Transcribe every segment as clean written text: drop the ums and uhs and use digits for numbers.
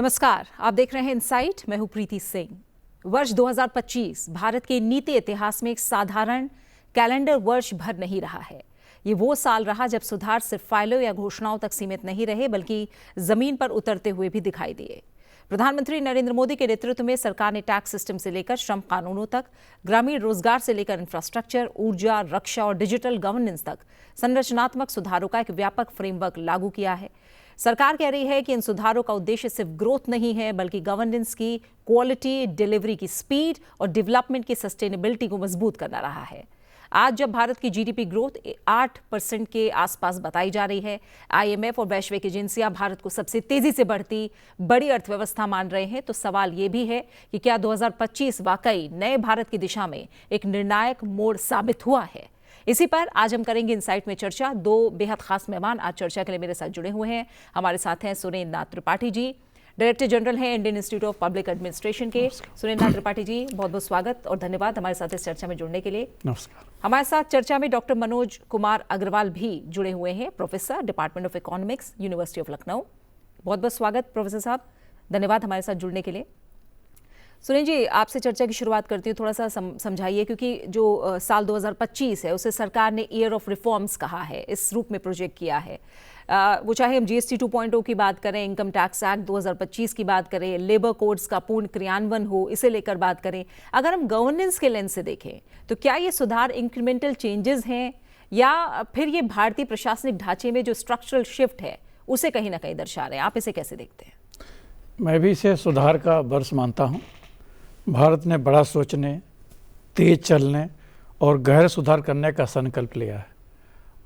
नमस्कार, आप देख रहे हैं इनसाइट। मैं हूं प्रीति सिंह। वर्ष 2025 भारत के नीति इतिहास में एक साधारण कैलेंडर वर्ष भर नहीं रहा है। ये वो साल रहा जब सुधार सिर्फ फाइलों या घोषणाओं तक सीमित नहीं रहे, बल्कि जमीन पर उतरते हुए भी दिखाई दिए। प्रधानमंत्री नरेंद्र मोदी के नेतृत्व में सरकार ने टैक्स सिस्टम से लेकर श्रम कानूनों तक, ग्रामीण रोजगार से लेकर इंफ्रास्ट्रक्चर, ऊर्जा, रक्षा और डिजिटल गवर्नेंस तक संरचनात्मक सुधारों का एक व्यापक फ्रेमवर्क लागू किया है। सरकार कह रही है कि इन सुधारों का उद्देश्य सिर्फ ग्रोथ नहीं है, बल्कि गवर्नेंस की क्वालिटी, डिलीवरी की स्पीड और डेवलपमेंट की सस्टेनेबिलिटी को मजबूत करना रहा है। आज जब भारत की जीडीपी ग्रोथ 8% के आसपास बताई जा रही है, आईएमएफ और वैश्विक एजेंसियां भारत को सबसे तेजी से बढ़ती बड़ी अर्थव्यवस्था मान रहे हैं, तो सवाल ये भी है कि क्या 2025 वाकई नए भारत की दिशा में एक निर्णायक मोड़ साबित हुआ है। इसी पर आज हम करेंगे इनसाइट में चर्चा। दो बेहद खास मेहमान आज चर्चा के लिए मेरे साथ जुड़े हुए हैं। हमारे साथ हैं सुरेंद्र नाथ त्रिपाठी जी, डायरेक्टर जनरल हैं Indian institute of public administration के। सुरेंद्र नाथ त्रिपाठी जी, बहुत बहुत स्वागत और धन्यवाद हमारे साथ इस चर्चा में जुड़ने के लिए। नमस्कार। हमारे साथ चर्चा में डॉक्टर मनोज कुमार अग्रवाल भी जुड़े हुए हैं, professor, department of economics, university of Lucknow. बहुत बहुत स्वागत प्रोफेसर साहब, धन्यवाद हमारे साथ जुड़ने के लिए। सुरेंद्र जी, आपसे चर्चा की शुरुआत करती हूँ। थोड़ा सा समझाइए, क्योंकि जो साल 2025 है उसे सरकार ने ईयर ऑफ रिफॉर्म्स कहा है, इस रूप में प्रोजेक्ट किया है। वो चाहे हम जीएसटी 2.0 की बात करें, इनकम टैक्स एक्ट 2025 की बात करें, लेबर कोड्स का पूर्ण क्रियान्वयन हो, इसे लेकर बात करें। अगर हम गवर्नेंस के लेंस से देखें तो क्या ये सुधार इंक्रीमेंटल चेंजेस हैं या फिर ये भारतीय प्रशासनिक ढांचे में जो स्ट्रक्चरल शिफ्ट है उसे कहीं ना कहीं दर्शा रहे हैं? आप इसे कैसे देखते हैं? मैं भी इसे सुधार का वर्ष मानता हूँ। भारत ने बड़ा सोचने, तेज चलने और गहर सुधार करने का संकल्प लिया है।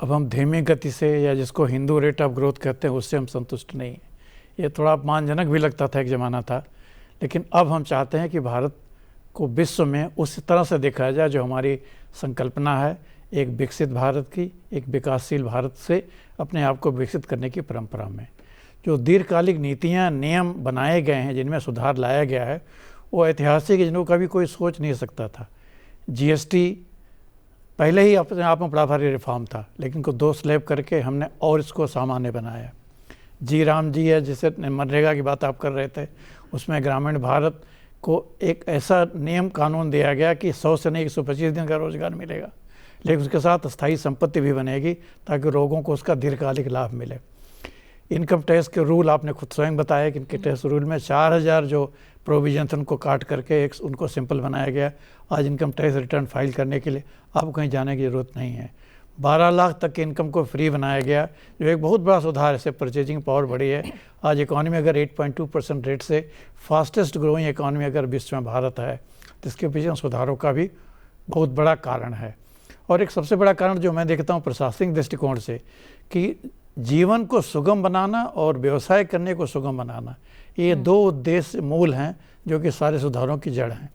अब हम धीमी गति से, या जिसको हिंदू रेट ऑफ ग्रोथ कहते हैं, उससे हम संतुष्ट नहीं हैं। ये थोड़ा अपमानजनक भी लगता था, एक ज़माना था, लेकिन अब हम चाहते हैं कि भारत को विश्व में उस तरह से देखा जाए जो हमारी संकल्पना है, एक विकसित भारत की, एक विकासशील भारत से अपने आप को विकसित करने की परंपरा में। जो दीर्घकालिक नीतियाँ, नियम बनाए गए हैं, जिनमें सुधार लाया गया है, वो ऐतिहासिक, जिनको कभी कोई सोच नहीं सकता था। जीएसटी पहले ही अपने आप में बड़ा भारी रिफॉर्म था, लेकिन को 2 स्लैब करके हमने और इसको सामान्य बनाया। जी राम जी है, जिसे मनरेगा की बात आप कर रहे थे, उसमें ग्रामीण भारत को एक ऐसा नियम कानून दिया गया कि 100 से नहीं 125 दिन का रोजगार मिलेगा, लेकिन उसके साथ स्थायी संपत्ति भी बनेगी ताकि लोगों को उसका दीर्घकालिक लाभ मिले। इनकम टैक्स के रूल आपने खुद स्वयं बताया कि इनके टैक्स रूल में 4000 जो प्रोविजन थे उनको काट करके एक उनको सिंपल बनाया गया। आज इनकम टैक्स रिटर्न फाइल करने के लिए आपको कहीं जाने की ज़रूरत नहीं है। 12 लाख तक के इनकम को फ्री बनाया गया, जो एक बहुत बड़ा सुधार है। इससे परचेजिंग पावर बढ़ी है। आज इकॉनमी अगर 8.2% रेट से फास्टेस्ट ग्रोइंग इकॉनमी अगर विश्व में भारत है, तो इसके पीछे सुधारों का भी बहुत बड़ा कारण है। और एक सबसे बड़ा कारण जो मैं देखता हूँ प्रशासनिक दृष्टिकोण से, कि जीवन को सुगम बनाना और व्यवसाय करने को सुगम बनाना, ये 2 उद्देश्य मूल हैं जो कि सारे सुधारों की जड़ हैं।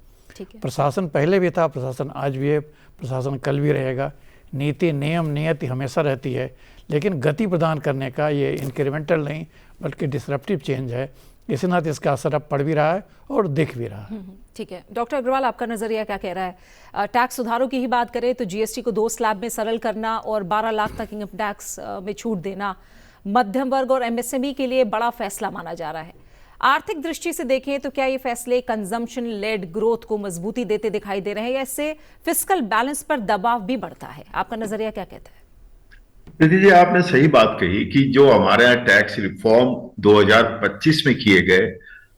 प्रशासन पहले भी था, प्रशासन आज भी है, प्रशासन कल भी रहेगा। नीति, नियम, नियति हमेशा रहती है, लेकिन गति प्रदान करने का ये इंक्रीमेंटल नहीं बल्कि डिसरप्टिव चेंज है। इसी नाते इसका असर अब पड़ भी रहा है और दिख भी रहा है। ठीक है डॉक्टर अग्रवाल, आपका नजरिया क्या कह रहा है? टैक्स सुधारों की ही बात करें तो जीएसटी को 2 स्लैब में सरल करना और 12 लाख तक इनकम टैक्स में छूट देना मध्यम वर्ग और एमएसएमई के लिए बड़ा फैसला माना जा रहा है। आर्थिक दृष्टि से देखें तो क्या ये फैसले कंजम्पशन लेड ग्रोथ को मजबूती देते दिखाई दे रहे हैं या इससे फिस्कल बैलेंस पर दबाव भी बढ़ता है? आपका नजरिया क्या कहता है? दीदी जी, आपने सही बात कही कि जो हमारे यहाँ टैक्स रिफॉर्म 2025 में किए गए,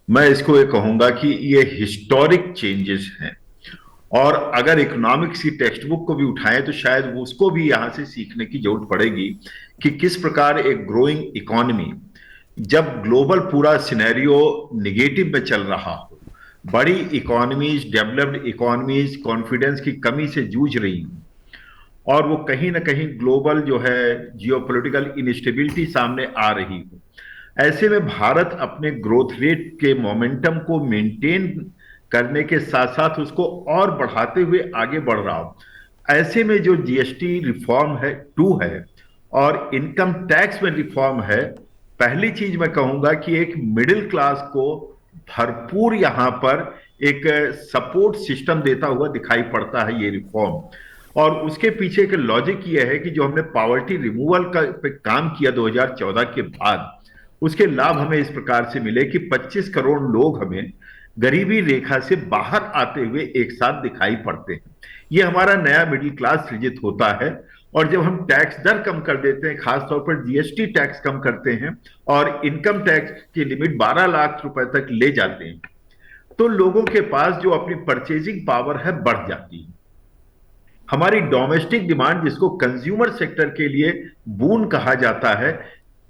मैं इसको ये कहूंगा कि ये हिस्टोरिक चेंजेस हैं। और अगर इकोनॉमिक्स की टेक्स्ट बुक को भी उठाएं तो शायद उसको भी यहां से सीखने की जरूरत पड़ेगी कि किस प्रकार एक ग्रोइंग इकोनॉमी, जब ग्लोबल पूरा सिनेरियो निगेटिव में चल रहा हो, बड़ी इकोनॉमीज, डेवलप्ड इकोनॉमीज कॉन्फिडेंस की कमी से जूझ रही हूं और वो कहीं ना कहीं ग्लोबल जो है जियोपॉलिटिकल इनस्टेबिलिटी सामने आ रही हो, ऐसे में भारत अपने ग्रोथ रेट के मोमेंटम को मेंटेन करने के साथ साथ उसको और बढ़ाते हुए आगे बढ़ रहा हो, ऐसे में जो जीएसटी रिफॉर्म है 2 है और इनकम टैक्स में रिफॉर्म है, पहली चीज मैं कहूंगा कि एक मिडिल क्लास को भरपूर यहां पर एक सपोर्ट सिस्टम देता हुआ दिखाई पड़ता है ये रिफॉर्म। और उसके पीछे का लॉजिक ये है कि जो हमने पॉवर्टी रिमूवल का पे काम किया 2014 के बाद, उसके लाभ हमें इस प्रकार से मिले कि 25 करोड़ लोग हमें गरीबी रेखा से बाहर आते हुए एक साथ दिखाई पड़ते हैं। ये हमारा नया मिडिल क्लास सृजित होता है। और जब हम टैक्स दर कम कर देते हैं, खासतौर पर जीएसटी टैक्स कम करते हैं और इनकम टैक्स की लिमिट 12 लाख रुपए तक ले जाते हैं, तो लोगों के पास जो अपनी परचेजिंग पावर है बढ़ जाती है। हमारी डोमेस्टिक डिमांड, जिसको कंज्यूमर सेक्टर के लिए बून कहा जाता है,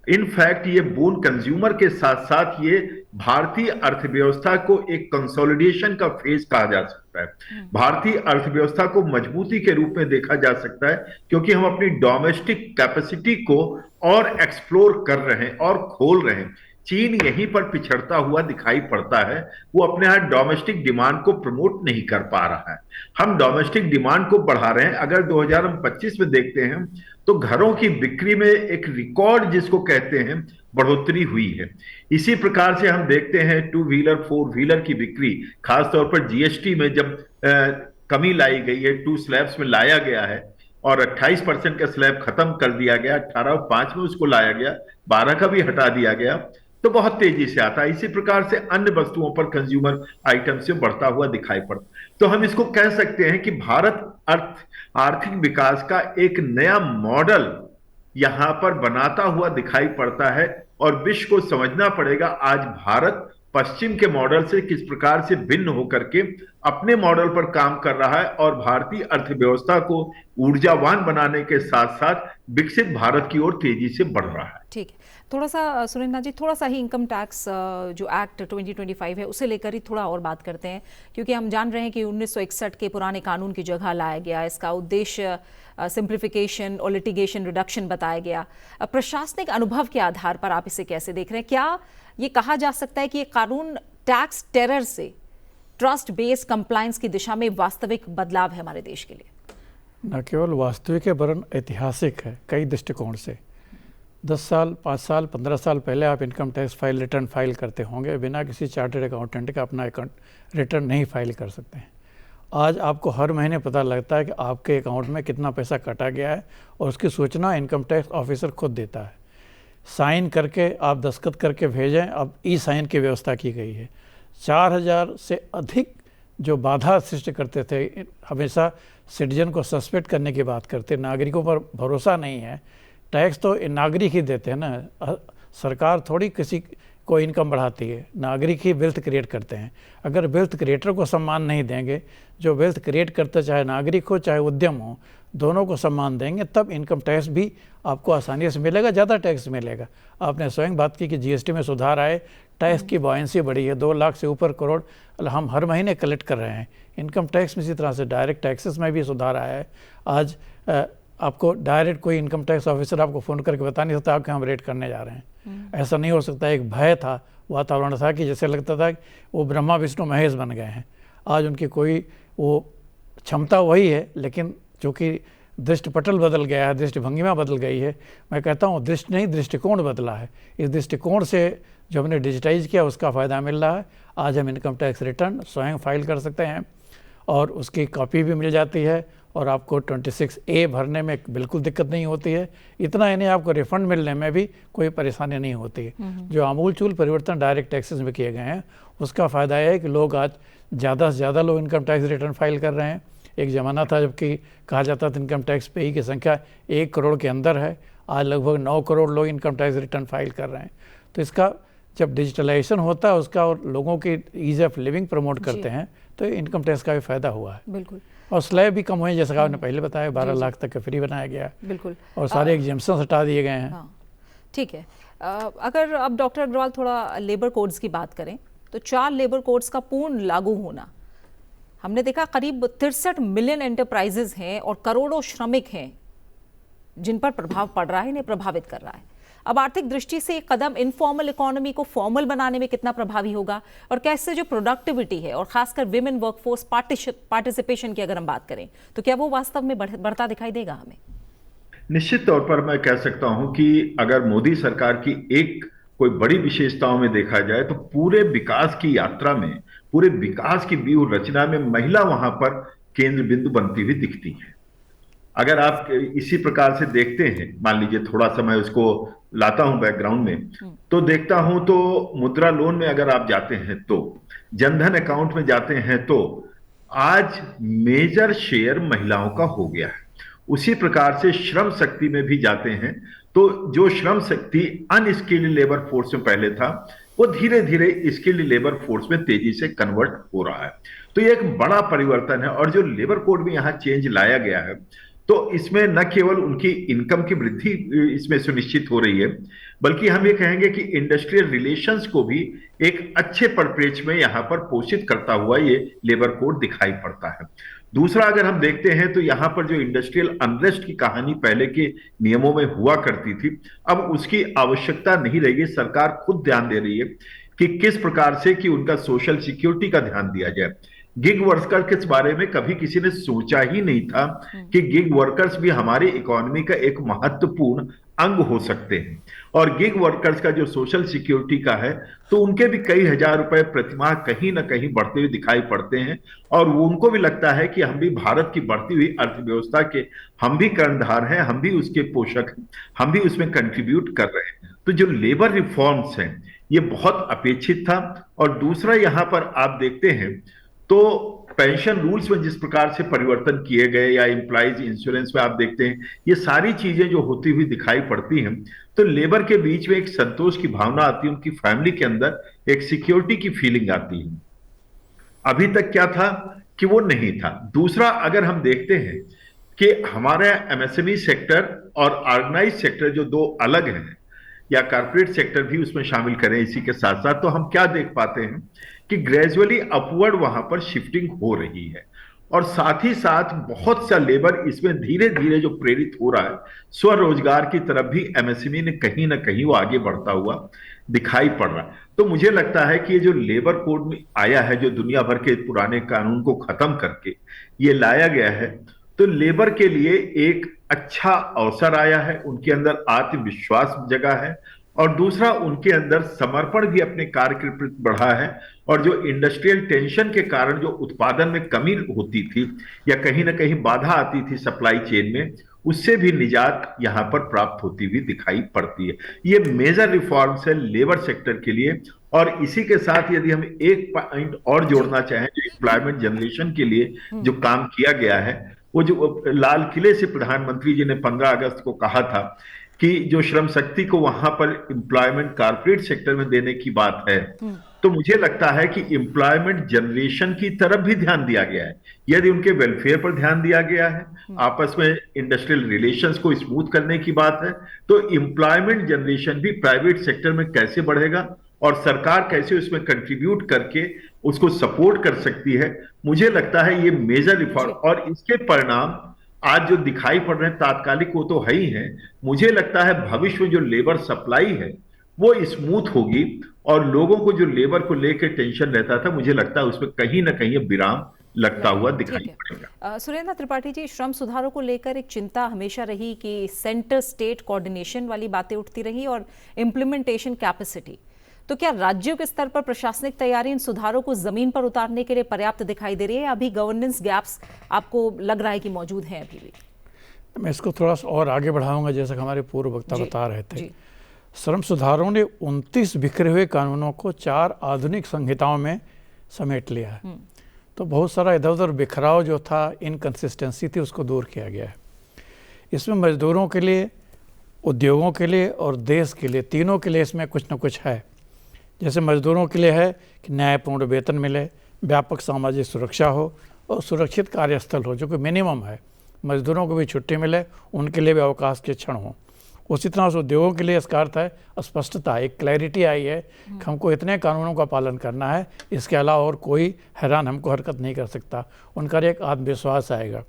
इनफैक्ट ये बून कंज्यूमर के साथ साथ ये भारतीय अर्थव्यवस्था को एक कंसोलिडेशन का फेज कहा जा सकता है। भारतीय अर्थव्यवस्था को मजबूती के रूप में देखा जा सकता है, क्योंकि हम अपनी डोमेस्टिक कैपेसिटी को और एक्सप्लोर कर रहे हैं और खोल रहे हैं। चीन यहीं पर पिछड़ता हुआ दिखाई पड़ता है। वो अपने यहां डोमेस्टिक डिमांड को प्रमोट नहीं कर पा रहा है। हम डोमेस्टिक डिमांड को बढ़ा रहे हैं। अगर 2025 में देखते हैं तो घरों की बिक्री में एक रिकॉर्ड, जिसको कहते हैं, बढ़ोतरी हुई है। इसी प्रकार से हम देखते हैं 2 व्हीलर 4 व्हीलर की बिक्री, खासतौर पर जीएसटी में जब कमी लाई गई है, 2 स्लैब्स में लाया गया है और 28% का स्लैब खत्म कर दिया गया, 18.5 में उसको लाया गया, 12 का भी हटा दिया गया, तो बहुत तेजी से आता है। इसी प्रकार से अन्य वस्तुओं पर कंज्यूमर आइटम से बढ़ता हुआ दिखाई पड़ता। तो हम इसको कह सकते हैं कि भारत आर्थिक विकास का एक नया मॉडल यहां पर बनाता हुआ दिखाई पड़ता है और विश्व को समझना पड़ेगा आज भारत पश्चिम के मॉडल से किस प्रकार से भिन्न होकर के अपने मॉडल पर काम कर रहा है और भारतीय अर्थव्यवस्था को ऊर्जावान बनाने के साथ साथ विकसित भारत की ओर तेजी से बढ़ रहा है। ठीक है, थोड़ा सा सुरेंद्र जी, थोड़ा सा ही इनकम टैक्स जो एक्ट 2025 है उसे लेकर ही थोड़ा और बात करते हैं, क्योंकि हम जान रहे हैं कि 1961 के पुराने कानून की जगह लाया गया। इसका उद्देश्य सिंप्लीफिकेशन और लिटिगेशन रिडक्शन बताया गया। प्रशासनिक अनुभव के आधार पर आप इसे कैसे देख रहे हैं? क्या ये कहा जा सकता है कि ये कानून टैक्स टेरर से ट्रस्ट बेस्ड कंप्लायंस की दिशा में वास्तविक बदलाव है हमारे देश के लिए? न केवल वास्तविक है वरन ऐतिहासिक है कई दृष्टिकोण से। 10 साल, 5 साल, 15 साल पहले आप इनकम टैक्स रिटर्न फाइल करते होंगे, बिना किसी चार्टर्ड अकाउंटेंट का अपना अकाउंट रिटर्न नहीं फाइल कर सकते हैं। आज आपको हर महीने पता लगता है कि आपके अकाउंट में कितना पैसा कटा गया है और उसकी सूचना इनकम टैक्स ऑफिसर खुद देता है। साइन करके आप दस्तखत करके भेजें, अब ई साइन की व्यवस्था की गई है। 4000 से अधिक जो बाधा सृष्टि करते थे, हमेशा सिटीजन को सस्पेक्ट करने की बात करते, नागरिकों पर भरोसा नहीं है। टैक्स तो नागरिक ही देते हैं ना, सरकार थोड़ी किसी को इनकम बढ़ाती है, नागरिक ही वेल्थ क्रिएट करते हैं। अगर वेल्थ क्रिएटर को सम्मान नहीं देंगे, जो वेल्थ क्रिएट करते चाहे नागरिक हो चाहे उद्यम हो, दोनों को सम्मान देंगे, तब इनकम टैक्स भी आपको आसानी से मिलेगा, ज़्यादा टैक्स मिलेगा। आपने स्वयं बात की कि जीएसटी में सुधार आए, टैक्स की बॉयंसी बढ़ी है, 2 लाख से ऊपर करोड़ हम हर महीने कलेक्ट कर रहे हैं। इनकम टैक्स में इसी तरह से डायरेक्ट टैक्सेस में भी सुधार आया है। आज आपको डायरेक्ट कोई इनकम टैक्स ऑफिसर आपको फ़ोन करके बता नहीं सकता कि हम रेट करने जा रहे हैं। ऐसा नहीं हो सकता। एक भय था, वातावरण था कि जैसे लगता था कि वो ब्रह्मा विष्णु महेश बन गए हैं। आज उनकी कोई वो क्षमता वही है, लेकिन चूँकि दृष्टिपटल बदल गया है, दृष्टिभंगिमा बदल गई है। मैं कहता हूँ दृष्टि नहीं, दृष्टिकोण बदला है। इस दृष्टिकोण से जो हमने डिजिटाइज किया उसका फ़ायदा मिल रहा है। आज हम इनकम टैक्स रिटर्न स्वयं फाइल कर सकते हैं और उसकी कॉपी भी मिल जाती है और आपको 26A भरने में बिल्कुल दिक्कत नहीं होती है। इतना ही नहीं, आपको रिफंड मिलने में भी कोई परेशानी नहीं होती है। जो आमूलचूल परिवर्तन डायरेक्ट टैक्सेस में किए गए हैं, उसका फ़ायदा यह है कि लोग आज ज़्यादा से ज़्यादा लोग इनकम टैक्स रिटर्न फाइल कर रहे हैं। एक ज़माना था जबकि कहा जाता था इनकम टैक्स पेई की संख्या 1 करोड़ के अंदर है, आज लगभग 9 करोड़ लोग इनकम टैक्स रिटर्न फाइल कर रहे हैं। तो इसका जब डिजिटलाइजेशन होता है उसका और लोगों की ईज ऑफ लिविंग प्रमोट करते हैं, तो इनकम टैक्स का भी फ़ायदा हुआ है। बिल्कुल। और स्लैब भी कम हुए, जैसा आपने पहले बताया, 12 लाख तक का फ्री बनाया गया। बिल्कुल। और सारे एग्जेम्पशन हटा दिए गए हैं। हाँ, ठीक है। अगर अब डॉक्टर अग्रवाल थोड़ा लेबर कोड्स की बात करें, तो 4 लेबर कोड्स का पूर्ण लागू होना, हमने देखा करीब 63 मिलियन एंटरप्राइजेज हैं और करोड़ों श्रमिक हैं जिन पर प्रभाव पड़ रहा है, इन्हें प्रभावित कर रहा है। अब आर्थिक दृष्टि से कदम इनफॉर्मल इकोनॉमी को फॉर्मल बनाने में कितना प्रभावी होगा, और कैसे जो प्रोडक्टिविटी है और खासकर विमेन वर्कफोर्स पार्टिसिपेशन की अगर हम बात करें, तो क्या वो वास्तव में बढ़ता दिखाई देगा हमें? निश्चित तौर पर मैं कह सकता हूं कि अगर मोदी सरकार की एक कोई बड़ी विशेषताओं में देखा जाए तो पूरे विकास की यात्रा में, पूरे विकास की व्यूह रचना में महिला वहां पर केंद्र बिंदु बनती हुई दिखती है। अगर आप इसी प्रकार से देखते हैं, मान लीजिए थोड़ा सा मैं उसको लाता हूं बैकग्राउंड में, तो देखता हूं तो मुद्रा लोन में अगर आप जाते हैं तो, जनधन अकाउंट में जाते हैं तो आज मेजर शेयर महिलाओं का हो गया है। उसी प्रकार से श्रम शक्ति में भी जाते हैं तो जो Shram Shakti unskilled labour force में पहले था, वो धीरे धीरे स्किल्ड लेबर फोर्स में तेजी से कन्वर्ट हो रहा है। तो ये एक बड़ा परिवर्तन है। और जो लेबर कोड में यहां चेंज लाया गया है, तो इसमें न केवल उनकी इनकम की वृद्धि इसमें सुनिश्चित हो रही है, बल्कि हम ये कहेंगे कि इंडस्ट्रियल रिलेशंस को भी एक अच्छे परिप्रेक्ष्य में यहां पर पोषित करता हुआ ये लेबर कोड दिखाई पड़ता है। दूसरा, अगर हम देखते हैं तो यहां पर जो इंडस्ट्रियल अनरेस्ट की कहानी पहले के नियमों में हुआ करती थी, अब उसकी आवश्यकता नहीं रही। सरकार खुद ध्यान दे रही है कि किस प्रकार से कि उनका सोशल सिक्योरिटी का ध्यान दिया जाए। गिग वर्कर के बारे में कभी किसी ने सोचा ही नहीं था कि गिग वर्कर्स भी हमारी इकोनॉमी का एक महत्वपूर्ण अंग हो सकते हैं। और गिग वर्कर्स का जो सोशल सिक्योरिटी का है, तो उनके भी कई हजार रुपए प्रतिमाह कहीं ना कहीं बढ़ते हुए दिखाई पड़ते हैं। और वो उनको भी लगता है कि हम भी भारत की बढ़ती हुई अर्थव्यवस्था के हम भी कर्णधार हैं, हम भी उसके पोषक हैं, हम भी उसमें कंट्रीब्यूट कर रहे हैं। तो जो लेबर रिफॉर्म्स हैं, ये बहुत अपेक्षित था। और दूसरा, यहां पर आप देखते हैं तो पेंशन रूल्स में जिस प्रकार से परिवर्तन किए गए, या एम्प्लॉइज इंश्योरेंस में आप देखते हैं, ये सारी चीजें जो होती हुई दिखाई पड़ती हैं, तो लेबर के बीच में एक संतोष की भावना आती है, उनकी फैमिली के अंदर एक सिक्योरिटी की फीलिंग आती है। अभी तक क्या था कि वो नहीं था। दूसरा, अगर हम देखते हैं कि हमारे एमएसएमई सेक्टर और ऑर्गेनाइज सेक्टर जो दो अलग हैं, या कारपोरेट सेक्टर भी उसमें शामिल करें इसी के साथ साथ, तो हम क्या देख पाते हैं कि ग्रेजुअली अपवर्ड वहां पर शिफ्टिंग हो रही है। और साथ ही साथ बहुत सा लेबर इसमें धीरे धीरे जो प्रेरित हो रहा है, स्वरोजगार की तरफ भी एमएसएमई ने कहीं ना कहीं वो आगे बढ़ता हुआ दिखाई पड़ रहा है। तो मुझे लगता है कि ये जो लेबर कोड में आया है, जो दुनिया भर के पुराने कानून को खत्म करके ये लाया गया है, तो लेबर के लिए एक अच्छा अवसर आया है, उनके अंदर आत्मविश्वास जगा है। और दूसरा, उनके अंदर समर्पण भी अपने कार्य के प्रति बढ़ा है। और जो इंडस्ट्रियल टेंशन के कारण जो उत्पादन में कमी होती थी, या कहीं ना कहीं बाधा आती थी सप्लाई चेन में, उससे भी निजात यहां पर प्राप्त होती हुई दिखाई पड़ती है। ये मेजर रिफॉर्म्स है लेबर सेक्टर के लिए। और इसी के साथ यदि हम एक पॉइंट और जोड़ना चाहें, जो एम्प्लॉयमेंट जनरेशन के लिए जो काम किया गया है, वो जो लाल किले से प्रधानमंत्री जी ने 15 अगस्त को कहा था कि जो श्रम शक्ति को वहां पर एम्प्लॉयमेंट कारपोरेट सेक्टर में देने की बात है, तो मुझे लगता है कि एम्प्लॉयमेंट जनरेशन की तरफ भी ध्यान दिया गया है। यदि उनके वेलफेयर पर ध्यान दिया गया है, आपस में इंडस्ट्रियल रिलेशंस को स्मूथ करने की बात है, तो एम्प्लॉयमेंट जनरेशन भी प्राइवेट सेक्टर में कैसे बढ़ेगा और सरकार कैसे उसमें कंट्रीब्यूट करके उसको सपोर्ट कर सकती है, मुझे लगता है ये मेजर रिफॉर्म। और इसके परिणाम आज जो दिखाई पड़ रहे हैं तात्कालिक वो तो है ही है। मुझे लगता है भविष्य में जो लेबर सप्लाई है वो स्मूथ होगी, और लोगों को जो लेबर को लेकर टेंशन रहता था, मुझे लगता है उसमें कहीं ना कहीं विराम लगता हुआ दिखाई पड़ेगा। सुरेंद्र त्रिपाठी जी, श्रम सुधारों को लेकर एक चिंता हमेशा रही कि सेंटर स्टेट कोऑर्डिनेशन वाली बातें उठती रही और इम्प्लीमेंटेशन कैपेसिटी। तो क्या राज्यों के स्तर पर प्रशासनिक तैयारी इन सुधारों को जमीन पर उतारने के लिए पर्याप्त दिखाई दे रही है? अभी गवर्नेंस गैप्स आपको लग रहा है कि मौजूद हैं अभी भी? मैं इसको थोड़ा सा और आगे बढ़ाऊंगा, जैसा कि हमारे पूर्व वक्ता बता रहे थे। श्रम सुधारों ने 29 बिखरे हुए कानूनों को 4 आधुनिक संहिताओं में समेट लिया है। तो बहुत सारा इधर उधर बिखराव जो था, इनकंसिस्टेंसी थी, उसको दूर किया गया है। इसमें मजदूरों के लिए, उद्योगों के लिए और देश के लिए, तीनों के लिए इसमें कुछ न कुछ है। जैसे मजदूरों के लिए है कि न्यायपूर्ण वेतन मिले, व्यापक सामाजिक सुरक्षा हो और सुरक्षित कार्यस्थल हो, जो कि मिनिमम है। मजदूरों को भी छुट्टी मिले, उनके लिए भी अवकाश के क्षण हों। उसी तरह से उद्योगों के लिए इसका अर्थ है स्पष्टता, एक क्लैरिटी आई है कि हमको इतने कानूनों का पालन करना है, इसके अलावा और कोई हैरान हमको हरकत नहीं कर सकता। उनका एक आत्मविश्वास आएगा।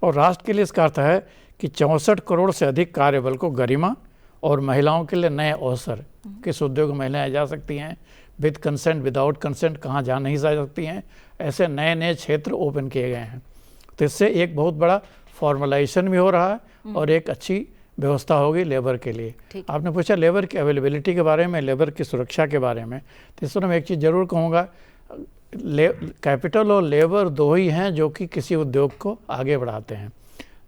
और राष्ट्र के लिए इसका अर्थ है कि 64 करोड़ से अधिक कार्यबल को गरिमा और महिलाओं के लिए नए अवसर, किस उद्योग में महिलाएं जा सकती हैं, विद कंसेंट, विदाउट कंसेंट कहाँ जा नहीं जा सकती हैं, ऐसे नए नए क्षेत्र ओपन किए गए हैं। तो इससे एक बहुत बड़ा फॉर्मलाइजेशन भी हो रहा है और एक अच्छी व्यवस्था होगी लेबर के लिए। आपने पूछा लेबर की अवेलेबिलिटी के बारे में, लेबर की सुरक्षा के बारे में, तो इस पर मैं एक चीज़ ज़रूर कहूँगा, कैपिटल और लेबर दो ही हैं जो कि किसी उद्योग को आगे बढ़ाते हैं।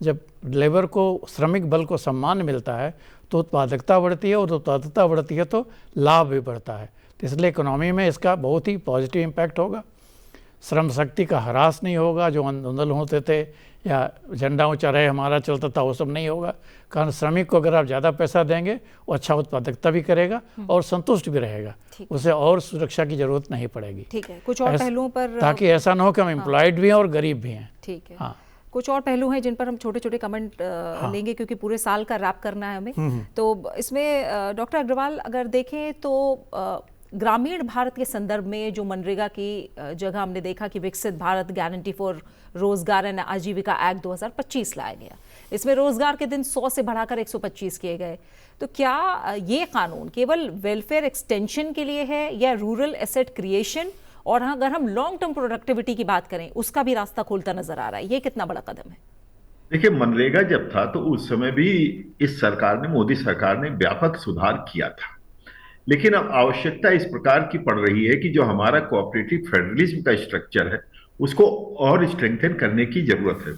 जब लेबर को, श्रमिक बल को सम्मान मिलता है तो उत्पादकता बढ़ती है, और उत्पादकता बढ़ती है तो लाभ भी बढ़ता है। तो इसलिए इकोनॉमी में इसका बहुत ही पॉजिटिव इम्पैक्ट होगा। श्रम शक्ति का ह्रास नहीं होगा, जो आंदोलन होते थे या झंडा ऊंचा रहे हमारा चलता था, वो सब नहीं होगा। कारण श्रमिक को अगर आप ज़्यादा पैसा देंगे वो अच्छा उत्पादकता भी करेगा और संतुष्ट भी रहेगा, उसे और सुरक्षा की जरूरत नहीं पड़ेगी। ठीक है, कुछ और पहलुओं पर, ताकि ऐसा ना हो कि हम एम्प्लॉयड भी हैं और गरीब भी हैं। ठीक है। हाँ, कुछ और पहलू हैं जिन पर हम छोटे छोटे कमेंट लेंगे, क्योंकि पूरे साल का रैप करना है हमें। तो इसमें डॉक्टर अग्रवाल अगर देखें तो ग्रामीण भारत के संदर्भ में जो मनरेगा की जगह हमने देखा कि विकसित भारत गारंटी फॉर रोजगार एंड आजीविका एक्ट 2025 लाया गया। इसमें रोजगार के दिन 100 से बढ़ाकर 125 किए गए। तो क्या ये कानून केवल वेलफेयर एक्सटेंशन के लिए है या रूरल एसेट क्रिएशन, और अगर हम लॉन्ग टर्म प्रोडक्टिविटी की बात करें उसका भी रास्ता खोलता नजर आ रहा है? ये कितना बड़ा कदम है? देखिए, मनरेगा जब था तो उस समय भी इस सरकार ने, मोदी सरकार ने व्यापक सुधार किया था, लेकिन अब आवश्यकता इस प्रकार की पड़ रही है कि जो हमारा कोऑपरेटिव फेडरलिज्म का स्ट्रक्चर है उसको और स्ट्रेंथन करने की जरूरत है,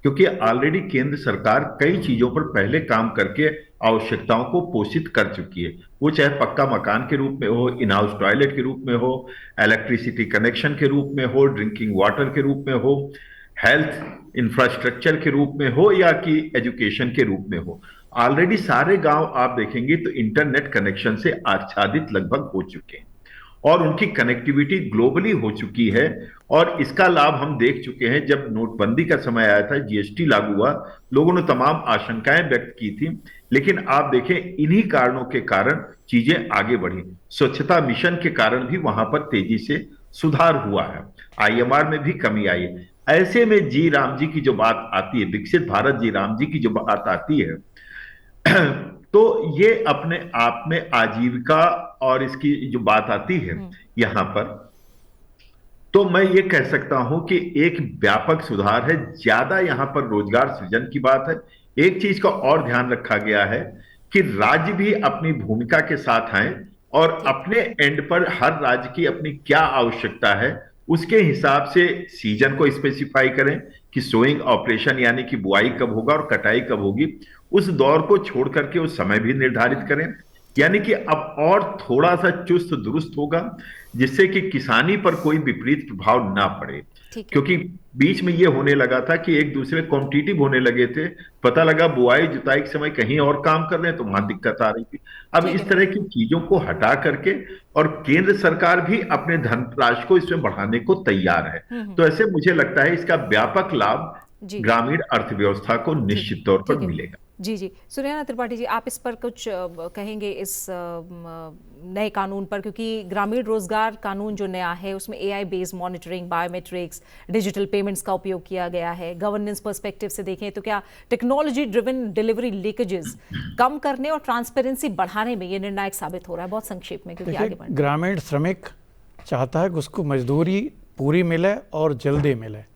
क्योंकि ऑलरेडी केंद्र सरकार कई चीजों पर पहले काम करके आवश्यकताओं को पोषित कर चुकी है। वो चाहे पक्का मकान के रूप में हो, इन हाउस टॉयलेट के रूप में हो, इलेक्ट्रिसिटी कनेक्शन के रूप में हो, ड्रिंकिंग वाटर के रूप में हो, हेल्थ इंफ्रास्ट्रक्चर के रूप में हो, या कि एजुकेशन के रूप में हो। ऑलरेडी सारे गांव आप देखेंगे तो इंटरनेट कनेक्शन से आच्छादित लगभग हो चुके हैं और उनकी कनेक्टिविटी ग्लोबली हो चुकी है। और इसका लाभ हम देख चुके हैं। जब नोटबंदी का समय आया था, जीएसटी लागू हुआ, लोगों ने तमाम आशंकाएं व्यक्त की थी, लेकिन आप देखें इन्हीं कारणों के कारण चीजें आगे बढ़ी। स्वच्छता मिशन के कारण भी वहां पर तेजी से सुधार हुआ है, आईएमआर में भी कमी आई है। ऐसे में जी राम जी की जो बात आती है, विकसित भारत जी राम जी की जो बात आती है, तो ये अपने आप में आजीविका और इसकी जो बात आती है यहां पर, तो मैं ये कह सकता हूं कि एक व्यापक सुधार है। ज्यादा यहां पर रोजगार सृजन की बात है। एक चीज का और ध्यान रखा गया है कि राज्य भी अपनी भूमिका के साथ आए और अपने एंड पर हर राज्य की अपनी क्या आवश्यकता है उसके हिसाब से सीजन को स्पेसिफाई करें कि सोइंग ऑपरेशन यानी कि बुआई कब होगा और कटाई कब होगी, उस दौर को छोड़ करके उस समय भी निर्धारित करें। यानी कि अब और थोड़ा सा चुस्त दुरुस्त होगा, जिससे कि किसानी पर कोई विपरीत प्रभाव ना पड़े। क्योंकि बीच में ये होने लगा था कि एक दूसरे कॉम्पिटिटिव होने लगे थे, पता लगा बुआई जुताई के समय कहीं और काम कर रहे हैं तो वहां दिक्कत आ रही थी। अब इस तरह की चीजों को हटा करके, और केंद्र सरकार भी अपने धनराशि को इसमें बढ़ाने को तैयार है, तो ऐसे मुझे लगता है इसका व्यापक लाभ ग्रामीण अर्थव्यवस्था को निश्चित तौर पर मिलेगा। जी जी, सुनैना त्रिपाठी जी, आप इस पर कुछ कहेंगे इस नए कानून पर? क्योंकि ग्रामीण रोजगार कानून जो नया है उसमें AI based monitoring, biometrics, digital payments का उपयोग किया गया है। गवर्नेंस पर्सपेक्टिव से देखें तो क्या टेक्नोलॉजी ड्रिवन डिलीवरी लीकेजेस कम करने और ट्रांसपेरेंसी बढ़ाने में ये निर्णायक साबित हो रहा है? बहुत संक्षेप में, क्योंकि आगे बढ़ना। ग्रामीण श्रमिक चाहता है कि उसको मजदूरी पूरी मिले और जल्दी मिले।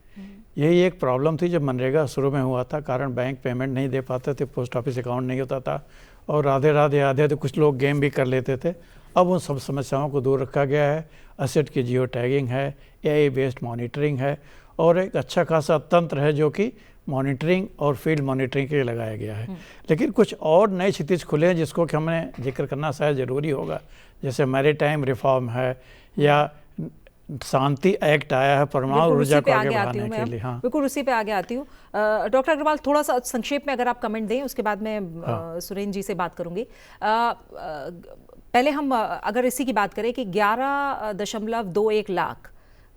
यही एक प्रॉब्लम थी जब मनरेगा शुरू में हुआ था, कारण बैंक पेमेंट नहीं दे पाते थे, पोस्ट ऑफिस अकाउंट नहीं होता था, और आधे तो कुछ लोग गेम भी कर लेते थे। अब उन सब समस्याओं को दूर रखा गया है। असेट की जियो टैगिंग है, एआई बेस्ड मॉनिटरिंग है, और एक अच्छा खासा तंत्र है जो कि मॉनिटरिंग और फील्ड मॉनिटरिंग के लिए लगाया गया है। लेकिन कुछ और नए क्षितिज खुले हैं जिसको कि हमें जिक्र करना शायद ज़रूरी होगा, जैसे मैरीटाइम रिफॉर्म है, या शांति एक्ट आया है परमाणु ऊर्जा को आगे बढ़ाने के लिए। हाँ, बिल्कुल उसी पे आगे आती हूँ। डॉक्टर अग्रवाल, थोड़ा सा संक्षेप में अगर आप कमेंट दें, उसके बाद मैं सुरेंद्र जी से बात करूंगी। पहले हम अगर इसी की बात करें कि 11.21 लाख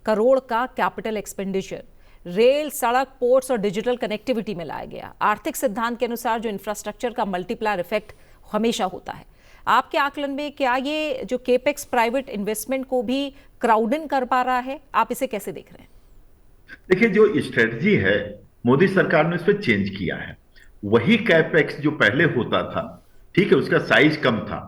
करोड़ का कैपिटल एक्सपेंडिचर रेल, सड़क, पोर्ट्स और डिजिटल कनेक्टिविटी में लाया गया। आर्थिक सिद्धांत के अनुसार जो इंफ्रास्ट्रक्चर का मल्टीप्लायर इफेक्ट हमेशा होता है, आपके आकलन में क्या ये जो केपेक्स प्राइवेट इन्वेस्टमेंट को भी क्राउड इन कर पा रहा है? आप इसे कैसे देख रहे हैं? देखिए, जो स्ट्रेटजी है मोदी सरकार ने उस पर चेंज किया है। वही कैपेक्स जो पहले होता था, ठीक है, उसका साइज कम था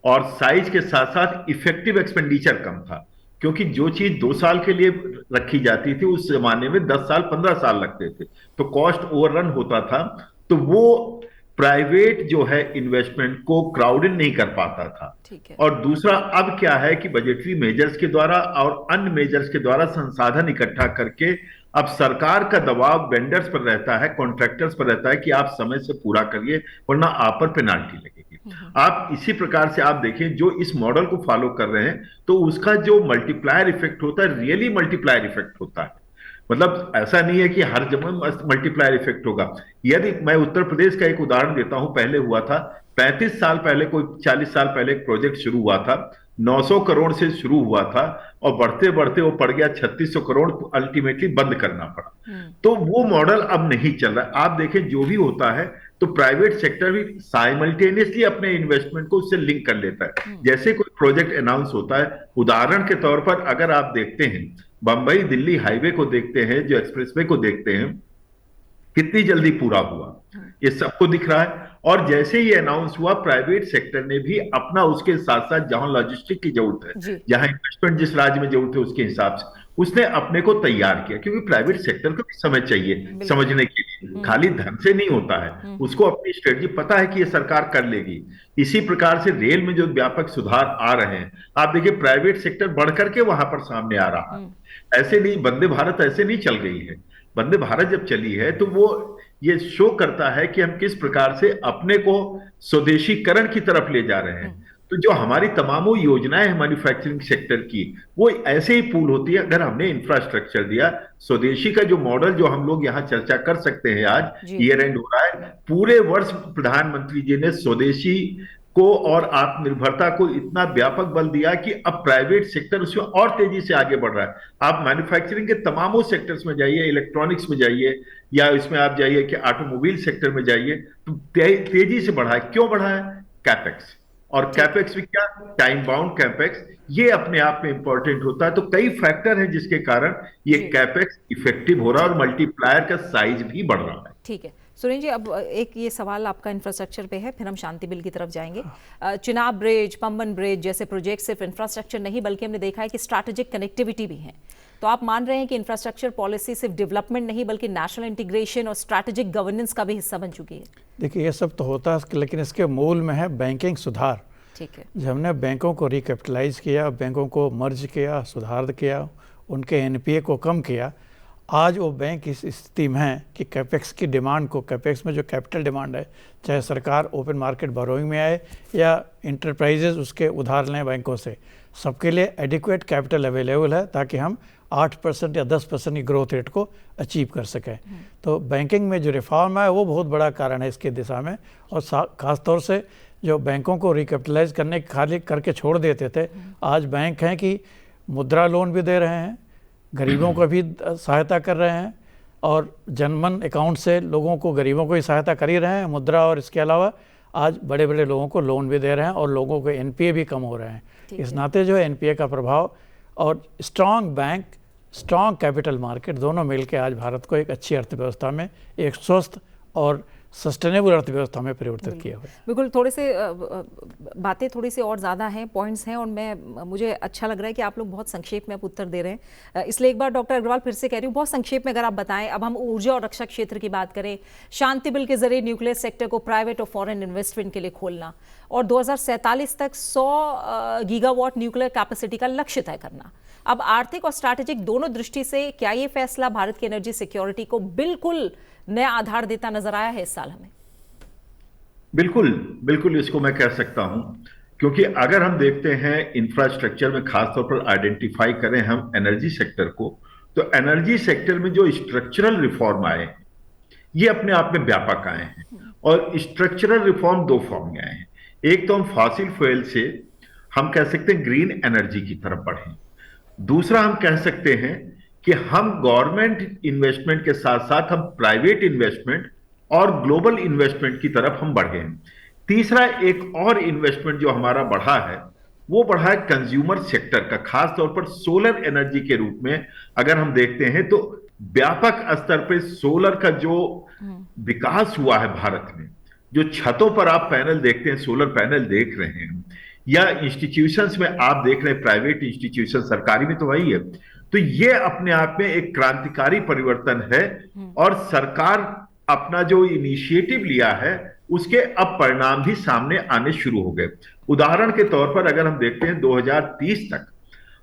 और साइज के साथ साथ इफेक्टिव एक्सपेंडिचर कम था, क्योंकि जो चीज 2 साल के लिए रखी जाती थी उस जमाने में 10 साल 15 साल लगते थे, तो कॉस्ट ओवररन होता था। तो वो प्राइवेट जो है इन्वेस्टमेंट को क्राउड इन नहीं कर पाता था। और दूसरा अब क्या है कि बजटरी मेजर्स के द्वारा और अन्य मेजर्स के द्वारा संसाधन इकट्ठा करके अब सरकार का दबाव वेंडर्स पर रहता है, कॉन्ट्रैक्टर्स पर रहता है कि आप समय से पूरा करिए वरना आप पर पेनाल्टी लगेगी। आप इसी प्रकार से आप देखें जो इस मॉडल को फॉलो कर रहे हैं तो उसका जो मल्टीप्लायर इफेक्ट होता है रियली मल्टीप्लायर इफेक्ट होता है। मतलब ऐसा नहीं है कि हर जगह मल्टीप्लायर इफेक्ट होगा। यदि मैं उत्तर प्रदेश का एक उदाहरण देता हूं, पहले हुआ था 35 साल पहले, कोई 40 साल पहले एक प्रोजेक्ट शुरू हुआ था, 900 करोड़ से शुरू हुआ था और बढ़ते बढ़ते वो पड़ गया 3600 करोड़, अल्टीमेटली बंद करना पड़ा। तो वो मॉडल अब नहीं चल रहा। आप देखें जो भी होता है तो प्राइवेट सेक्टर भी साइमल्टेनियसली अपने इन्वेस्टमेंट को उससे लिंक कर लेता है। जैसे कोई प्रोजेक्ट अनाउंस होता है, उदाहरण के तौर पर अगर आप देखते हैं बंबई दिल्ली हाईवे को देखते हैं, जो एक्सप्रेसवे को देखते हैं, कितनी जल्दी पूरा हुआ ये सबको दिख रहा है। और जैसे ही अनाउंस हुआ प्राइवेट सेक्टर ने भी अपना उसके साथ साथ जहां लॉजिस्टिक की जरूरत है, जहां इन्वेस्टमेंट जिस राज्य में जरूरत है उसके हिसाब से उसने अपने को तैयार किया, क्योंकि प्राइवेट सेक्टर को भी समय चाहिए समझने के लिए, खाली धन से नहीं होता है, उसको अपनी स्ट्रेटजी पता है कि ये सरकार कर लेगी। इसी प्रकार से रेल में जो व्यापक सुधार आ रहे हैं, आप देखिए प्राइवेट सेक्टर बढ़ करके वहां पर सामने आ रहा है। ऐसे नहीं, वंदे भारत ऐसे नहीं चल गई है। वंदे भारत जब चली है तो वो ये शो करता है कि हम किस प्रकार से अपने को स्वदेशीकरण की तरफ ले जा रहे हैं। तो जो हमारी तमामों योजनाएं हैं मैन्युफैक्चरिंग सेक्टर की, वो ऐसे ही पूल होती है अगर हमने इंफ्रास्ट्रक्चर दिया। स्वदेशी का जो मॉडल जो हम लोग यहाँ चर्चा कर सकते हैं, आज ईयर एंड हो रहा है, पूरे वर्ष प्रधानमंत्री जी ने स्वदेशी को और आत्मनिर्भरता को इतना व्यापक बल दिया कि अब प्राइवेट सेक्टर उसमें और तेजी से आगे बढ़ रहा है। आप मैन्युफैक्चरिंग के तमामों सेक्टर्स में जाइए, इलेक्ट्रॉनिक्स में जाइए या इसमें आप जाइए कि ऑटोमोबाइल सेक्टर में जाइए, तो तेजी से बढ़ा है। क्यों बढ़ा है? कैपेक्स। और कैपेक्स भी क्या? Time bound capex. ये अपने आप में इंपॉर्टेंट होता है। तो कई फैक्टर हैं जिसके कारण ये कैपेक्स इफेक्टिव हो रहा है और मल्टीप्लायर का साइज भी बढ़ रहा है। ठीक है सुरेंद्र जी, अब एक ये सवाल आपका इंफ्रास्ट्रक्चर पे है, फिर हम शांति बिल की तरफ जाएंगे। चिनाब ब्रिज, पंबन ब्रिज जैसे प्रोजेक्ट सिर्फ इंफ्रास्ट्रक्चर नहीं बल्कि हमने देखा है कि स्ट्रैटेजिक कनेक्टिविटी भी है। तो आप मान रहे हैं कि इंफ्रास्ट्रक्चर पॉलिसी सिर्फ डेवलपमेंट नहीं बल्कि नेशनल इंटीग्रेशन और स्ट्रैटेजिक गवर्नेंस का भी हिस्सा बन चुकी है? देखिए ये सब तो होता है, लेकिन इसके मूल में है बैंकिंग सुधार। ठीक है, जब हमने बैंकों को रिकैपिटलाइज किया, बैंकों को मर्ज किया, सुधार किया, उनके एनपीए को कम किया, आज वो बैंक इस स्थिति में है कि कैपेक्स की डिमांड को, कैपेक्स में जो कैपिटल डिमांड है, चाहे सरकार ओपन मार्केट बोरोइंग में आए या इंटरप्राइजेज उसके उधार लें बैंकों से, सबके लिए एडिक्वेट कैपिटल अवेलेबल है ताकि हम 8% या 10% की ग्रोथ रेट को अचीव कर सकें। तो बैंकिंग में जो रिफॉर्म है वो बहुत बड़ा कारण है इसके दिशा में। और ख़ास तौर से जो बैंकों को रिकैपिटलाइज करने खाली करके छोड़ देते थे, आज बैंक हैं कि मुद्रा लोन भी दे रहे हैं, गरीबों को भी सहायता कर रहे हैं और जनमन अकाउंट से लोगों को, गरीबों को ही सहायता कर ही रहे हैं मुद्रा, और इसके अलावा आज बड़े बड़े लोगों को लोन भी दे रहे हैं और लोगों के एनपीए भी कम हो रहे हैं। इस नाते जो है एनपीए का प्रभाव और strong bank, strong capital market दोनों मिलकर आज भारत को एक अच्छी अर्थव्यवस्था में, एक स्वस्थ और सस्टेनेबल अर्थव्यवस्था में परिवर्तित किया हुआ है। बिल्कुल, थोड़े से बातें थोड़ी सी और ज़्यादा हैं, पॉइंट्स हैं, और मुझे अच्छा लग रहा है कि आप लोग बहुत संक्षेप में अब उत्तर दे रहे हैं। इसलिए एक बार डॉक्टर अग्रवाल फिर से कह रही हूँ, बहुत संक्षेप में अगर आप बताएं। अब हम ऊर्जा और रक्षा क्षेत्र की बात करें, शांति बिल के जरिए न्यूक्लियर सेक्टर को प्राइवेट और फॉरेन इन्वेस्टमेंट के लिए खोलना और 2047 तक 100 गीगावाट न्यूक्लियर कैपेसिटी का लक्ष्य तय करना। अब आर्थिक और स्ट्रैटेजिक दोनों दृष्टि से क्या ये फैसला भारत की एनर्जी सिक्योरिटी को बिल्कुल नया आधार देता नजर आया है इस साल हमें? बिल्कुल बिल्कुल, इसको मैं कह सकता हूं, क्योंकि अगर हम देखते हैं इंफ्रास्ट्रक्चर में, खासतौर पर आइडेंटिफाई करें हम एनर्जी सेक्टर को, तो एनर्जी सेक्टर में जो स्ट्रक्चरल रिफॉर्म आए हैं ये अपने आप में व्यापक आए हैं। और स्ट्रक्चरल रिफॉर्म दो फॉर्म में आए हैं। एक तो हम फॉसिल फ्यूल से हम कह सकते हैं ग्रीन एनर्जी की तरफ बढ़े, दूसरा हम कह सकते हैं कि हम गवर्नमेंट इन्वेस्टमेंट के साथ साथ हम प्राइवेट इन्वेस्टमेंट और ग्लोबल इन्वेस्टमेंट की तरफ हम बढ़े हैं। तीसरा एक और इन्वेस्टमेंट जो हमारा बढ़ा है वो बढ़ा है कंज्यूमर सेक्टर का, खास तौर पर सोलर एनर्जी के रूप में। अगर हम देखते हैं तो व्यापक स्तर पर सोलर का जो विकास हुआ है भारत में, जो छतों पर आप पैनल देखते हैं, सोलर पैनल देख रहे हैं, या इंस्टीट्यूशंस में आप देख रहे हैं, प्राइवेट इंस्टीट्यूशन, सरकारी में तो वही है, तो ये अपने आप में एक क्रांतिकारी परिवर्तन है। और सरकार अपना जो इनिशिएटिव लिया है उसके अब परिणाम भी सामने आने शुरू हो गए। उदाहरण के तौर पर अगर हम देखते हैं 2030 तक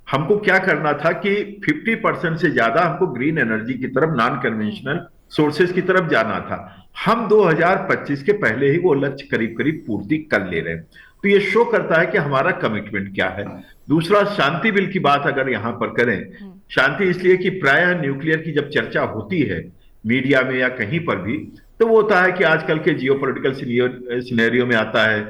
हमको क्या करना था कि 50% से ज्यादा हमको ग्रीन एनर्जी की तरफ, नॉन कन्वेंशनल सोर्सेज की तरफ जाना था। हम 2025 के पहले ही वो लक्ष्य करीब करीब पूर्ति कर ले रहे हैं। तो ये शो करता है कि हमारा कमिटमेंट क्या है। दूसरा, शांति बिल की बात अगर यहां पर करें, शांति इसलिए कि प्रायः न्यूक्लियर की जब चर्चा होती है मीडिया में या कहीं पर भी, तो वो होता है कि आजकल के जियोपॉलिटिकल सिनेरियो में आता है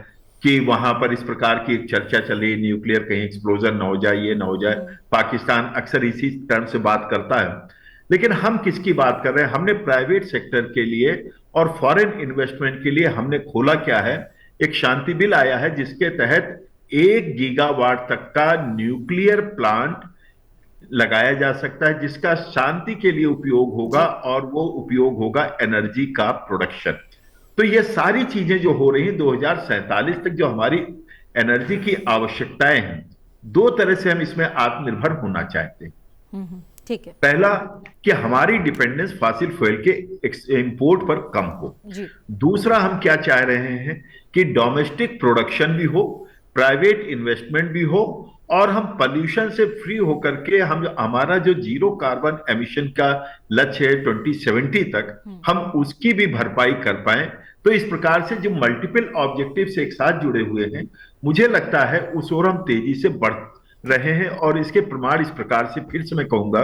कि वहां पर इस प्रकार की एक चर्चा चल रही, न्यूक्लियर कहीं एक्सप्लोजन ना हो जाए, ये ना हो जाए। पाकिस्तान अक्सर इसी टर्म से बात करता है। लेकिन हम किसकी बात कर रहे हैं? हमने प्राइवेट सेक्टर के लिए और फॉरेन इन्वेस्टमेंट के लिए हमने खोला क्या है, एक शांति बिल आया है जिसके तहत 1 गीगावाट तक का न्यूक्लियर प्लांट लगाया जा सकता है, जिसका शांति के लिए उपयोग होगा और वो उपयोग होगा एनर्जी का प्रोडक्शन। तो ये सारी चीजें जो हो रही हैं 2047 तक, जो हमारी एनर्जी की आवश्यकताएं हैं, 2 तरह से हम इसमें आत्मनिर्भर होना चाहते हैं। ठीक है। पहला कि हमारी डिपेंडेंस फॉसिल फ्यूल के इंपोर्ट पर कम हो। दूसरा, हम क्या चाह रहे हैं कि डोमेस्टिक प्रोडक्शन भी हो, प्राइवेट इन्वेस्टमेंट भी हो, और हम पॉल्यूशन से फ्री होकर के हमारा जो जीरो कार्बन एमिशन का लक्ष्य है 2070 तक, हम उसकी भी भरपाई कर पाए। तो इस प्रकार से जो मल्टीपल ऑब्जेक्टिव्स एक साथ जुड़े हुए हैं, मुझे लगता है उस ओर हम तेजी से बढ़ रहे हैं। और इसके प्रमाण इस प्रकार से फिर से मैं कहूंगा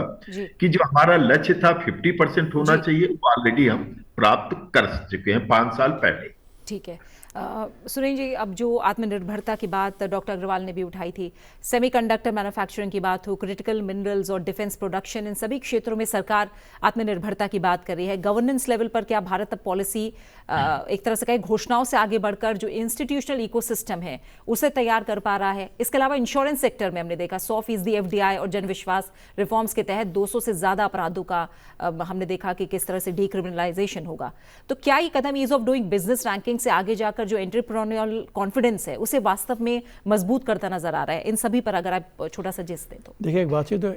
कि जो हमारा लक्ष्य था 50% होना चाहिए, वो ऑलरेडी हम प्राप्त कर चुके हैं 5 साल पहले। ठीक है। सुनील जी, अब जो आत्मनिर्भरता की बात डॉक्टर अग्रवाल ने भी उठाई थी, सेमीकंडक्टर मैन्युफैक्चरिंग की बात हो, क्रिटिकल मिनरल्स और डिफेंस प्रोडक्शन, इन सभी क्षेत्रों में सरकार आत्मनिर्भरता की बात कर रही है। गवर्नेंस लेवल पर क्या भारत अब पॉलिसी एक तरह से कहे घोषणाओं से आगे बढ़कर जो इंस्टीट्यूशनल इकोसिस्टम है उसे तैयार कर पा रहा है? इसके अलावा इंश्योरेंस सेक्टर में हमने देखा 100% FDI और जन विश्वास रिफॉर्म्स के तहत 200 से ज्यादा अपराधों का हमने देखा कि किस तरह से डीक्रिमिनलाइजेशन होगा। तो क्या ये कदम ease of doing business ranking से आगे जाकर जो एंटरप्रेन्योरियल कॉन्फिडेंस है उसे वास्तव में मजबूत करता नजर आ रहा है? इन सभी पर अगर आप छोटा सा जिस दें तो। देखिए, एक बात है तो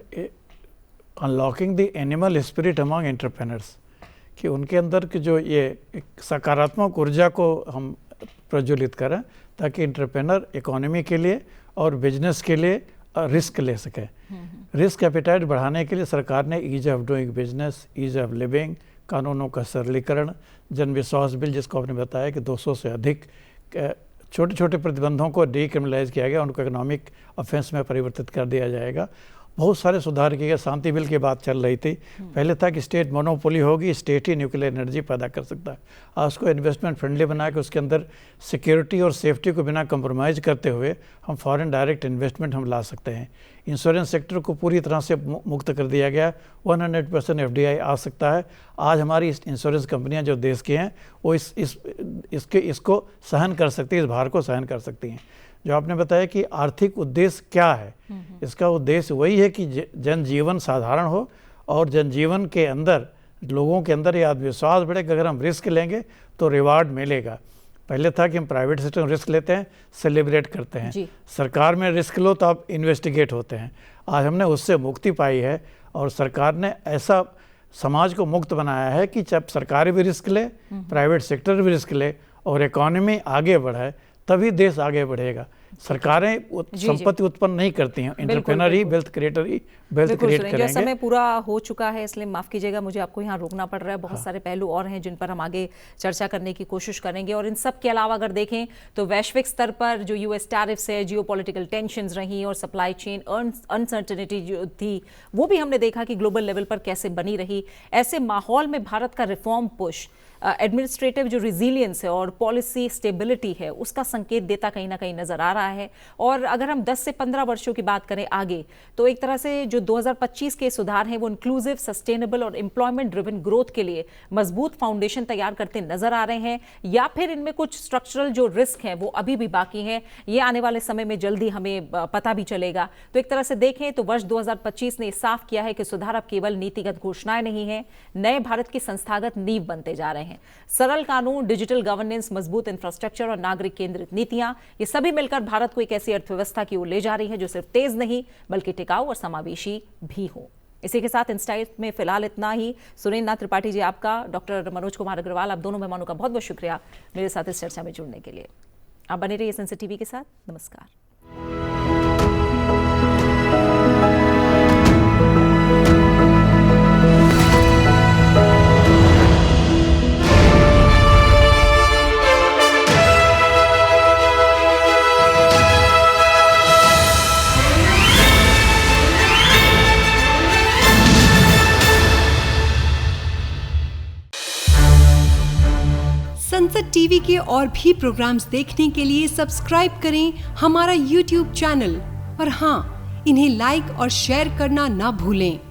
unlocking the animal spirit among entrepreneurs, कि उनके अंदर की जो ये एक सकारात्मक ऊर्जा को हम प्रज्वलित करें ताकि एंटरप्रेन्योर इकोनॉमी के लिए और बिजनेस के लिए रिस्क ले सके। रिस्क एपिटाइट बढ़ाने के लिए सरकार ने ease of doing business, ease of living, कानूनों का सरलीकरण, जन विश्वास बिल जिसको आपने बताया कि 200 से अधिक छोटे छोटे प्रतिबंधों को डीक्रिमिनलाइज किया गया, उनको इकोनॉमिक ऑफेंस में परिवर्तित कर दिया जाएगा। बहुत सारे सुधार किए गए। शांति बिल की बात चल रही थी, पहले था कि स्टेट मोनोपोली होगी, स्टेट ही न्यूक्लियर एनर्जी पैदा कर सकता है। आज उसको इन्वेस्टमेंट फ्रेंडली बना के उसके अंदर सिक्योरिटी और सेफ्टी को बिना कंप्रोमाइज़ करते हुए हम फॉरेन डायरेक्ट इन्वेस्टमेंट हम ला सकते हैं। इंश्योरेंस सेक्टर को पूरी तरह से मुक्त कर दिया गया, 100% FDI आ सकता है। आज हमारी इंश्योरेंस कंपनियां जो देश की हैं वो इसको सहन कर सकती हैं, इस भार को सहन कर सकती हैं। जो आपने बताया कि आर्थिक उद्देश्य क्या है, इसका उद्देश्य वही है कि जनजीवन साधारण हो और जनजीवन के अंदर लोगों के अंदर ये आत्मविश्वास बढ़े कि अगर हम रिस्क लेंगे तो रिवार्ड मिलेगा। पहले था कि हम प्राइवेट सेक्टर में रिस्क लेते हैं, सेलिब्रेट करते हैं, सरकार में रिस्क लो तो आप इन्वेस्टिगेट होते हैं। आज हमने उससे मुक्ति पाई है और सरकार ने ऐसा समाज को मुक्त बनाया है कि जब सरकार भी रिस्क ले, प्राइवेट सेक्टर भी रिस्क ले और इकोनॉमी आगे बढ़े, तभी देश आगे बढ़ेगा। सरकारें संपत्ति उत्पन्न नहीं करती हैं, एंटरप्रेन्योर ही वेल्थ क्रिएटर ही वेल्थ क्रिएट करेंगे। समय पूरा हो चुका है, इसलिए माफ कीजिएगा, मुझे आपको यहाँ रोकना पड़ रहा है। बहुत सारे पहलू और हैं जिन पर हम आगे चर्चा करने की कोशिश करेंगे। और इन सब के अलावा अगर देखें तो वैश्विक स्तर पर जो US टैरिफ्स है, जियोपॉलिटिकल टेंशंस रही और सप्लाई चेन अनसर्टेनिटी जो थी, वो भी हमने देखा कि ग्लोबल लेवल पर कैसे बनी रही। ऐसे माहौल में भारत का रिफॉर्म पुश, एडमिनिस्ट्रेटिव जो रिजिलियंस है और पॉलिसी स्टेबिलिटी है, उसका संकेत देता कहीं ना कहीं नजर आ रहा है। और अगर हम 10 से 15 वर्षों की बात करें आगे, तो एक तरह से जो 2025 के सुधार हैं वो इंक्लूसिव, सस्टेनेबल और एम्प्लॉयमेंट ड्रिवन ग्रोथ के लिए मजबूत फाउंडेशन तैयार करते नजर आ रहे हैं, या फिर इनमें कुछ स्ट्रक्चरल जो रिस्क हैं वो अभी भी बाकी हैं? ये आने वाले समय में जल्दी हमें पता भी चलेगा। तो एक तरह से देखें तो वर्ष 2025 ने साफ किया है कि सुधार अब केवल नीतिगत घोषणाएं नहीं है, नए भारत की संस्थागत नींव बनते जा रहे हैं। सरल कानून, डिजिटल गवर्नेंस, मजबूत इंफ्रास्ट्रक्चर और नागरिक केंद्रित नीतियां, ये सभी मिलकर भारत को एक ऐसी अर्थव्यवस्था की ओर ले जा रही है जो सिर्फ तेज नहीं बल्कि टिकाऊ और समावेशी भी हो। इसी के साथ इंस्टाइट में फिलहाल इतना ही। सुरेंद्र नाथ त्रिपाठी जी आपका, डॉक्टर मनोज कुमार अग्रवाल, आप दोनों मेहमानों का बहुत बहुत शुक्रिया मेरे साथ इस चर्चा में जुड़ने के लिए। आप बने रहिए सेंसिटिव टीवी के साथ। नमस्कार। संसद टीवी के और भी प्रोग्राम्स देखने के लिए सब्सक्राइब करें हमारा YouTube चैनल और हाँ, इन्हें लाइक और शेयर करना ना भूलें।